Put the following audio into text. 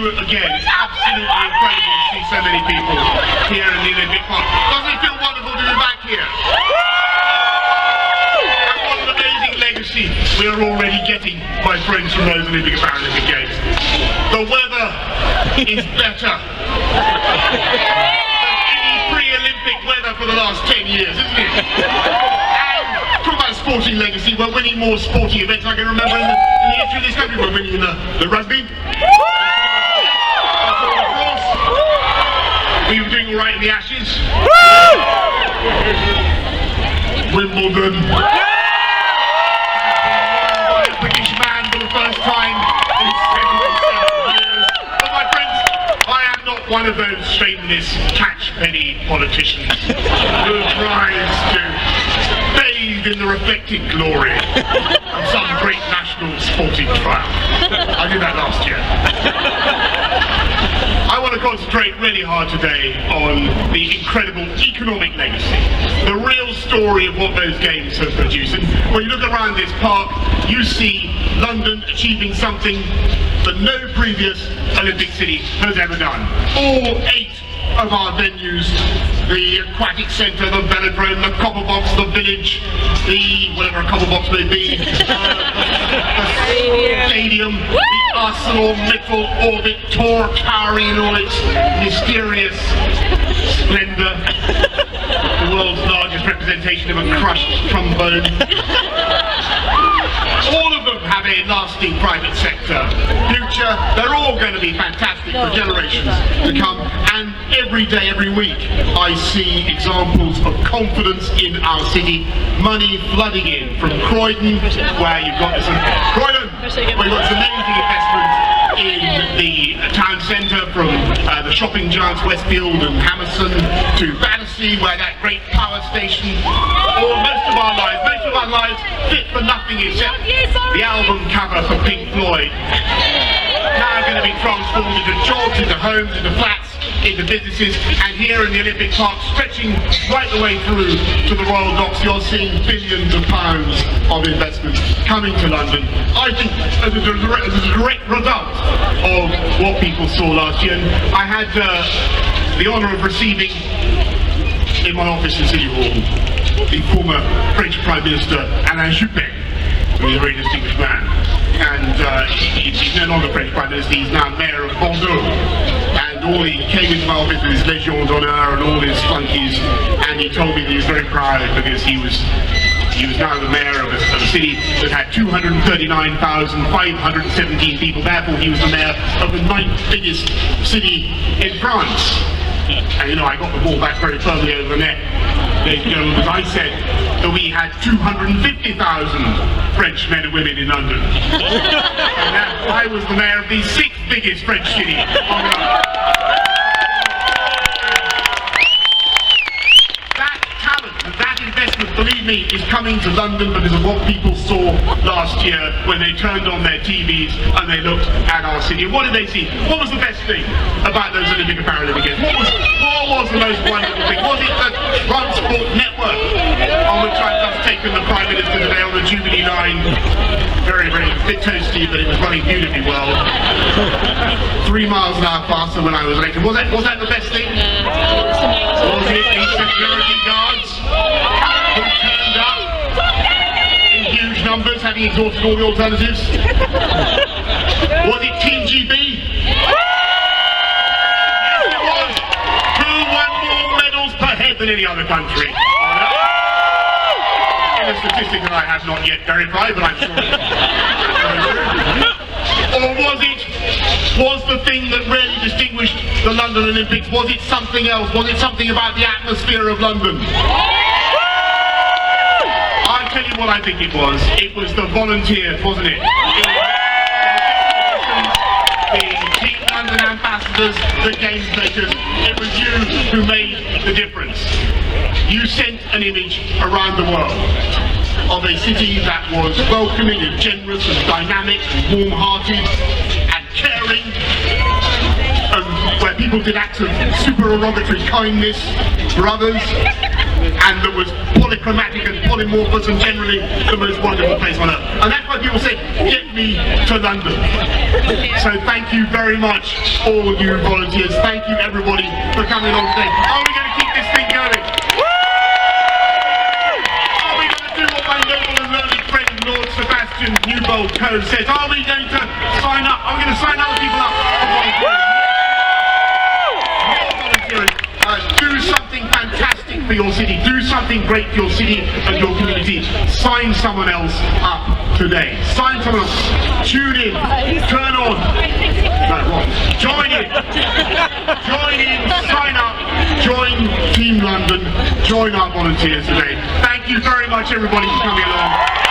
you again. It's absolutely incredible to see so many people here in the Olympic Park. Doesn't it feel wonderful to be back here? And what an amazing legacy we are already getting, my friends, from those Olympic and Paralympic Games. The weather is better than any pre-Olympic weather for the last 10 years, isn't it? And talk about sporting legacy, we're winning more sporting events. I can remember in the history of this country, we're winning in the rugby. We were doing all right in the Ashes. Wimbledon. By a British man for the first time in 77 years. But my friends, I am not one of those shameless catch-penny politicians who tries to bathe in the reflected glory of some great national sporting triumph. I did that last year. I want to concentrate really hard today on the incredible economic legacy, the real story of what those games have produced. And when you look around this park, you see London achieving something that no previous Olympic city has ever done. All 8 of our venues, the aquatic centre, the velodrome, the copper box, the village, the whatever a copper box may be, the stadium, the Arsenal, Mitchell, Orbit, Tor, Cowrie in all its mysterious splendour, the world's largest representation of a crushed trombone. All of them have a lasting private sector future. They're all going to be fantastic for generations to come. And every day, every week, I see examples of confidence in our city. Money flooding in from Croydon, where you've got this amazing investment in the town centre, from the shopping giants Westfield and Hammerson to Battersea, where that great power station, or most of our lives fit for nothing except the album cover for Pink Floyd, now going to be transformed into jobs, into homes, into flats, into businesses. And here in the Olympic Park, stretching right the way through to the Royal Docks, you're seeing billions of pounds of investment coming to London. I think as a direct result of what people saw last year. And I had the honour of receiving in my office in City Hall the former French Prime Minister Alain Juppé, who is a very distinguished man. And he's no longer French Prime Minister, he's now Mayor of Bordeaux. And he came into my office with his Légion d'honneur and all his flunkies, and he told me that he was very proud because he was now the mayor of a city that had 239,517 people. Therefore, he was the mayor of the 9th biggest city in France. And you know, I got the ball back very firmly over the net, ladies and gentlemen, because I said that we had 250,000 French men and women in London. And that I was the mayor of the 6th biggest French city on earth. Believe me, is coming to London because of what people saw last year when they turned on their TVs and they looked at our city. And what did they see? What was the best thing about those Olympic and Paralympic Games? What was the most wonderful thing? Was it the transport network on which I've just taken the Prime Minister today on the Jubilee line? Very, very bit toasty, but it was running beautifully well. 3 miles an hour faster when I was elected. Was that the best thing? Was it the security guards who turned up in huge numbers, having exhausted all the alternatives? Was it Team GB? Yes, it was. Who won more medals per head than any other country? In a statistic that I have not yet verified, but I'm sure it's or was the thing that really distinguished the London Olympics, was it something else? Was it something about the atmosphere of London? I'll tell you what I think it was. It was the volunteers, wasn't it? The Team London ambassadors, the games makers. It was you who made the difference. You sent an image around the world of a city that was welcoming and generous and dynamic and warm-hearted and caring, and where people did acts of supererogatory kindness for others. and that was polychromatic and polymorphous and generally the most wonderful place on earth. And that's why people said, get me to London. So thank you very much, all you volunteers. Thank you everybody for coming along today. Are we going to keep this thing going? Are we going to do what my noble and learned friend Lord Sebastian Newbold Coe says? Are we going to sign up? Are we going to sign other people up for volunteering? Do something fantastic for your city, do something great for your city and your community. Sign someone else up today. Sign someone else. Tune in, turn on. No, wrong. Join in. Join in, sign up, join Team London, join our volunteers today. Thank you very much everybody for coming along.